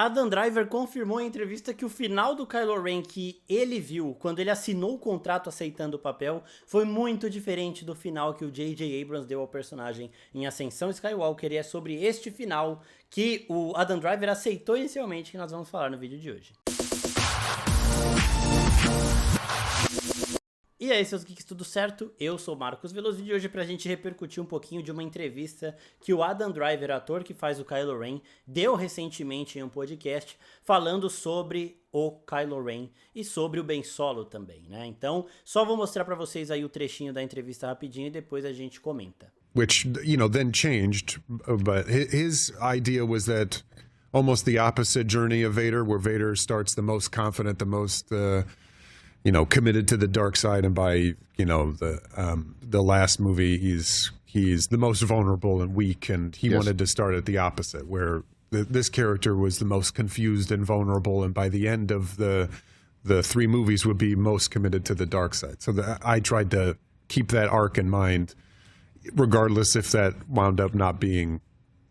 Adam Driver confirmou em entrevista que o final do Kylo Ren que ele viu quando ele assinou o contrato aceitando o papel foi muito diferente do final que o J.J. Abrams deu ao personagem em Ascensão Skywalker, e é sobre este final que o Adam Driver aceitou inicialmente que nós vamos falar no vídeo de hoje. E aí, seus geeks, tudo certo? Eu sou o Marcos Veloso e hoje pra gente repercutir um pouquinho de uma entrevista que o Adam Driver, ator que faz o Kylo Ren, deu recentemente em um podcast falando sobre o Kylo Ren e sobre o Ben Solo também, né? Então, só vou mostrar pra vocês aí o trechinho da entrevista rapidinho e depois a gente comenta. Which, then changed, but his idea was that almost the opposite journey of Vader, where Vader starts the most confident, the most... committed to the dark side, and by the last movie, he's the most vulnerable and weak, and he wanted to start at the opposite, where this character was the most confused and vulnerable, and by the end of the three movies would be most committed to the dark side. So I tried to keep that arc in mind, regardless if that wound up not being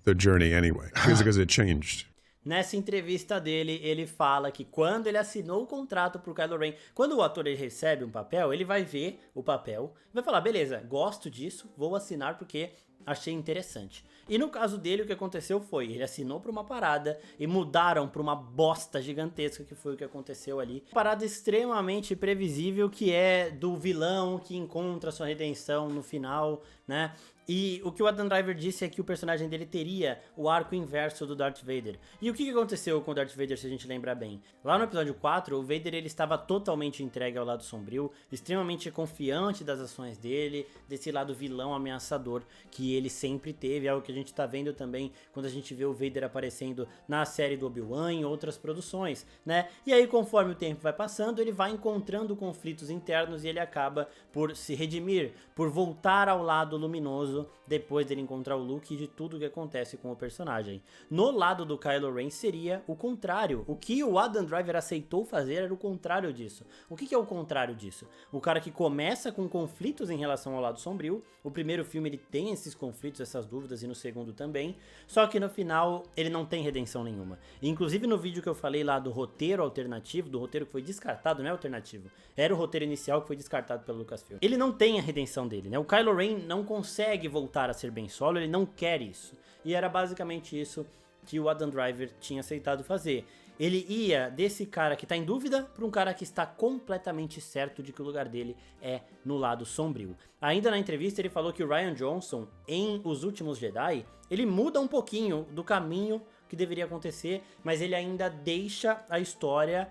the journey anyway, because it changed. Nessa entrevista dele, ele fala que quando ele assinou o contrato pro Kylo Ren, quando o ator ele recebe um papel, ele vai ver o papel e vai falar, beleza, gosto disso, vou assinar porque achei interessante. E no caso dele, o que aconteceu foi, ele assinou pra uma parada e mudaram pra uma bosta gigantesca, que foi o que aconteceu ali. Uma parada extremamente previsível, que é do vilão que encontra sua redenção no final, né? E o que o Adam Driver disse é que o personagem dele teria o arco inverso do Darth Vader. E o que aconteceu com o Darth Vader, se a gente lembrar bem? Lá no episódio 4, o Vader ele estava totalmente entregue ao lado sombrio, extremamente confiante das ações dele, desse lado vilão ameaçador que ele sempre teve, é algo que a gente tá vendo também quando a gente vê o Vader aparecendo na série do Obi-Wan e outras produções, né? E aí, conforme o tempo vai passando, ele vai encontrando conflitos internos e ele acaba por se redimir, por voltar ao lado luminoso depois dele encontrar o Luke e de tudo que acontece com o personagem. No lado do Kylo Ren seria o contrário. O que o Adam Driver aceitou fazer era o contrário disso. O que é o contrário disso? O cara que começa com conflitos em relação ao lado sombrio. O primeiro filme ele tem esses conflitos, essas dúvidas, e no segundo também. Só que no final ele não tem redenção nenhuma. Inclusive no vídeo que eu falei lá do roteiro alternativo, do roteiro que foi descartado, não é alternativo, era o roteiro inicial que foi descartado pelo Lucasfilm. Ele não tem a redenção dele, né? O Kylo Ren não consegue voltar a ser Ben Solo, ele não quer isso. E era basicamente isso que o Adam Driver tinha aceitado fazer. Ele ia desse cara que tá em dúvida para um cara que está completamente certo de que o lugar dele é no lado sombrio. Ainda na entrevista ele falou que o Rian Johnson, em Os Últimos Jedi, ele muda um pouquinho do caminho que deveria acontecer, mas ele ainda deixa a história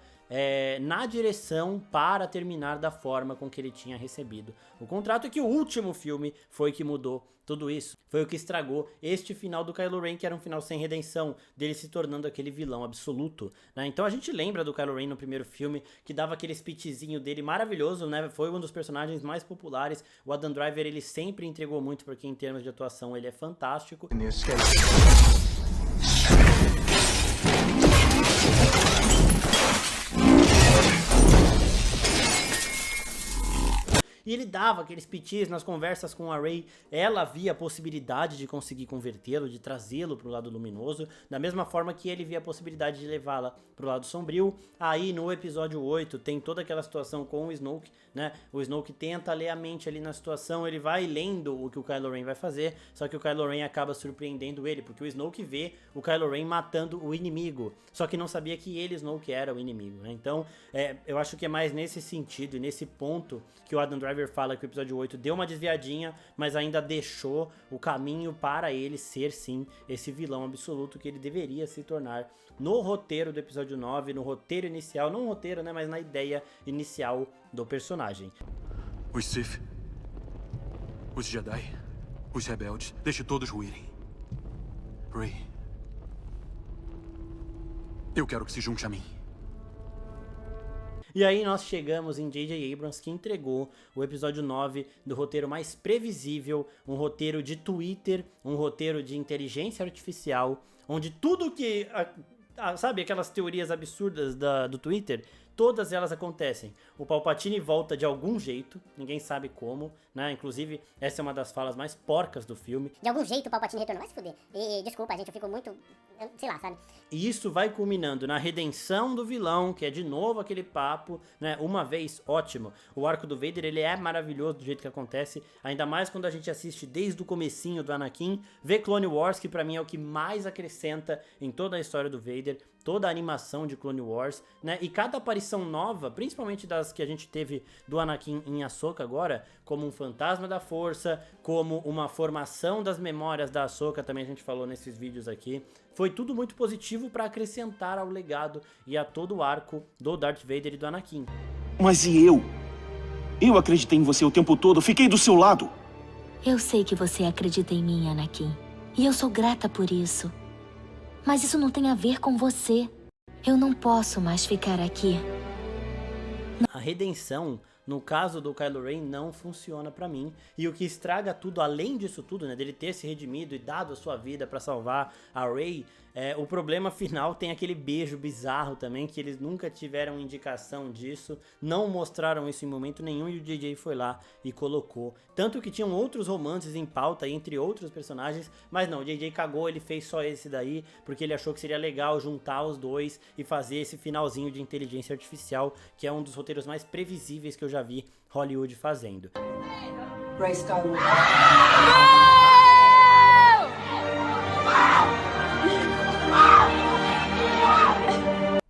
na direção para terminar da forma com que ele tinha recebido o contrato, e que o último filme foi que mudou tudo isso. Foi o que estragou este final do Kylo Ren, que era um final sem redenção, dele se tornando aquele vilão absoluto, né? Então a gente lembra do Kylo Ren no primeiro filme, que dava aquele speechzinho dele maravilhoso, né? Foi um dos personagens mais populares. O Adam Driver, ele sempre entregou muito, porque em termos de atuação ele é fantástico. E ele dava aqueles pitis nas conversas com a Rey, ela via a possibilidade de conseguir convertê-lo, de trazê-lo pro lado luminoso, da mesma forma que ele via a possibilidade de levá-la pro lado sombrio. Aí no episódio 8 tem toda aquela situação com o Snoke, né? O Snoke tenta ler a mente ali na situação, ele vai lendo o que o Kylo Ren vai fazer, só que o Kylo Ren acaba surpreendendo ele, porque o Snoke vê o Kylo Ren matando o inimigo, só que não sabia que ele, Snoke, era o inimigo, né? Então, eu acho que é mais nesse sentido e nesse ponto que o Adam Driver fala que o episódio 8 deu uma desviadinha, mas ainda deixou o caminho para ele ser, sim, esse vilão absoluto que ele deveria se tornar no roteiro do episódio 9, no roteiro inicial, não roteiro, né, mas na ideia inicial do personagem. Os Sith, os Jedi, os rebeldes, deixe todos ruírem. Rey, eu quero que se junte a mim. E aí nós chegamos em J.J. Abrams, que entregou o episódio 9 do roteiro mais previsível, um roteiro de Twitter, um roteiro de inteligência artificial, onde tudo que... sabe, aquelas teorias absurdas do Twitter? todas elas acontecem. O Palpatine volta de algum jeito, ninguém sabe como, né? Inclusive, essa é uma das falas mais porcas do filme. De algum jeito o Palpatine retornou, vai se fuder. E desculpa, gente, eu fico muito, sei lá, sabe? E isso vai culminando na redenção do vilão, que é de novo aquele papo, né? Uma vez, ótimo. O arco do Vader, ele é maravilhoso do jeito que acontece, ainda mais quando a gente assiste desde o comecinho do Anakin, vê Clone Wars, que pra mim é o que mais acrescenta em toda a história do Vader, toda a animação de Clone Wars, né? E cada aparição nova, principalmente das que a gente teve do Anakin em Ahsoka agora, como um fantasma da força, como uma formação das memórias da Ahsoka, também a gente falou nesses vídeos aqui, foi tudo muito positivo para acrescentar ao legado e a todo o arco do Darth Vader e do Anakin. Mas e eu? Eu acreditei em você o tempo todo, fiquei do seu lado. Eu sei que você acredita em mim, Anakin. E eu sou grata por isso. Mas isso não tem a ver com você. Eu não posso mais ficar aqui. A redenção, no caso do Kylo Ren, não funciona pra mim. E o que estraga tudo, além disso tudo, né, dele ter se redimido e dado a sua vida pra salvar a Rey, o problema final tem aquele beijo bizarro também, que eles nunca tiveram indicação disso, não mostraram isso em momento nenhum e o JJ foi lá e colocou. Tanto que tinham outros romances em pauta, entre outros personagens, mas não, o JJ cagou, ele fez só esse daí, porque ele achou que seria legal juntar os dois e fazer esse finalzinho de inteligência artificial, que é um dos roteiros mais previsíveis que eu já vi Hollywood fazendo. Rey Skywalker.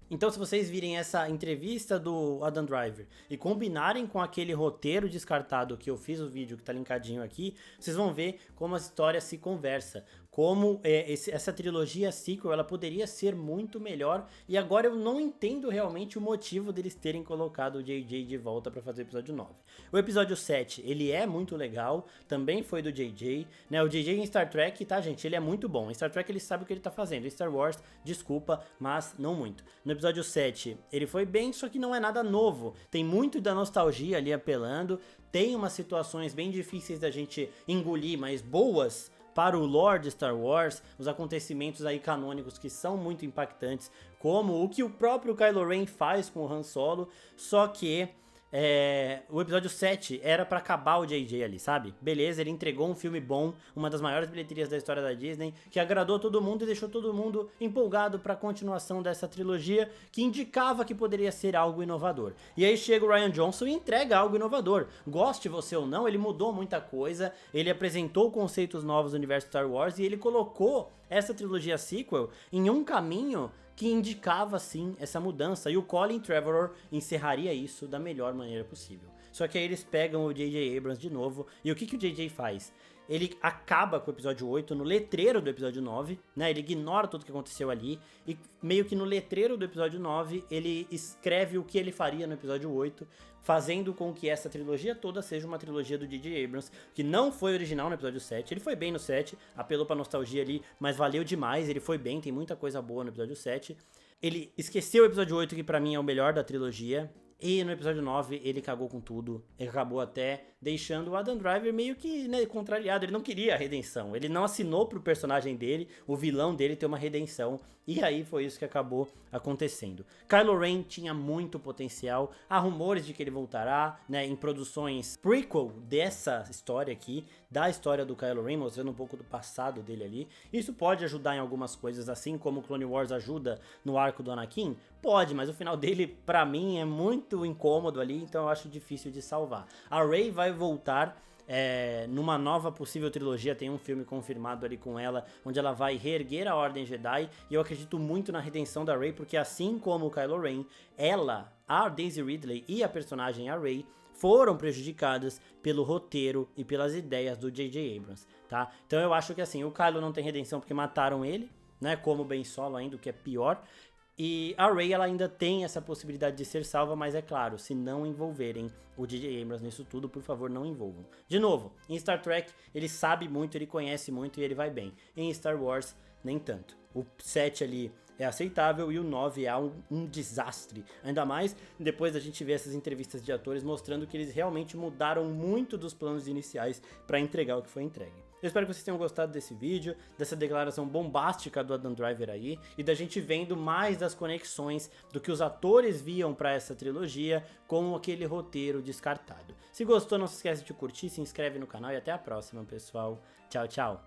Então, se vocês virem essa entrevista do Adam Driver e combinarem com aquele roteiro descartado que eu fiz o vídeo que tá linkadinho aqui, vocês vão ver como a história se conversa, como essa trilogia sequel ela poderia ser muito melhor, e agora eu não entendo realmente o motivo deles terem colocado o JJ de volta para fazer o episódio 9. O episódio 7, ele é muito legal, também foi do JJ, né? O JJ em Star Trek, tá, gente? Ele é muito bom. Em Star Trek ele sabe o que ele tá fazendo. Em Star Wars, desculpa, mas não muito. No episódio 7, ele foi bem, só que não é nada novo. Tem muito da nostalgia ali apelando, tem umas situações bem difíceis da gente engolir, mas boas para o lore de Star Wars, os acontecimentos aí canônicos que são muito impactantes, como o que o próprio Kylo Ren faz com o Han Solo, só que o episódio 7 era pra acabar o JJ ali, sabe? Beleza, ele entregou um filme bom, uma das maiores bilheterias da história da Disney, que agradou todo mundo e deixou todo mundo empolgado pra continuação dessa trilogia, que indicava que poderia ser algo inovador. E aí chega o Rian Johnson e entrega algo inovador. Goste você ou não, ele mudou muita coisa, ele apresentou conceitos novos do universo Star Wars e ele colocou essa trilogia sequel em um caminho que indicava sim essa mudança, e o Colin Trevorrow encerraria isso da melhor maneira possível. Só que aí eles pegam o J.J. Abrams de novo, e o que o J.J. faz? Ele acaba com o episódio 8 no letreiro do episódio 9, né? Ele ignora tudo que aconteceu ali, e meio que no letreiro do episódio 9, ele escreve o que ele faria no episódio 8, fazendo com que essa trilogia toda seja uma trilogia do J.J. Abrams, que não foi original no episódio 7, ele foi bem no 7, apelou pra nostalgia ali, mas valeu demais, ele foi bem, tem muita coisa boa no episódio 7. Ele esqueceu o episódio 8, que pra mim é o melhor da trilogia, e no episódio 9 ele cagou com tudo, ele acabou até deixando o Adam Driver meio que, né, contrariado. Ele não queria a redenção, ele não assinou pro personagem dele, o vilão dele, ter uma redenção, e aí foi isso que acabou acontecendo. Kylo Ren tinha muito potencial, há rumores de que ele voltará, né, em produções prequel dessa história aqui, da história do Kylo Ren, mostrando um pouco do passado dele ali. Isso pode ajudar em algumas coisas, assim como o Clone Wars ajuda no arco do Anakin? Pode, mas o final dele, pra mim, é muito incômodo ali, então eu acho difícil de salvar. A Rey vai voltar numa nova possível trilogia, tem um filme confirmado ali com ela, onde ela vai reerguer a Ordem Jedi, e eu acredito muito na redenção da Rey, porque assim como o Kylo Ren, ela, a Daisy Ridley e a personagem a Rey, foram prejudicadas pelo roteiro e pelas ideias do J.J. Abrams, tá? Então eu acho que assim, o Kylo não tem redenção porque mataram ele, né, como o Ben Solo ainda, o que é pior, e a Rey ela ainda tem essa possibilidade de ser salva, mas é claro, se não envolverem o J.J. Abrams nisso tudo, por favor, não envolvam. De novo, em Star Trek, ele sabe muito, ele conhece muito e ele vai bem. Em Star Wars, nem tanto. O 7 ali é aceitável e o 9 é um desastre. Ainda mais depois da gente ver essas entrevistas de atores mostrando que eles realmente mudaram muito dos planos iniciais para entregar o que foi entregue. Eu espero que vocês tenham gostado desse vídeo, dessa declaração bombástica do Adam Driver aí, e da gente vendo mais das conexões do que os atores viam pra essa trilogia com aquele roteiro descartado. Se gostou, não se esquece de curtir, se inscreve no canal e até a próxima, pessoal. Tchau, tchau.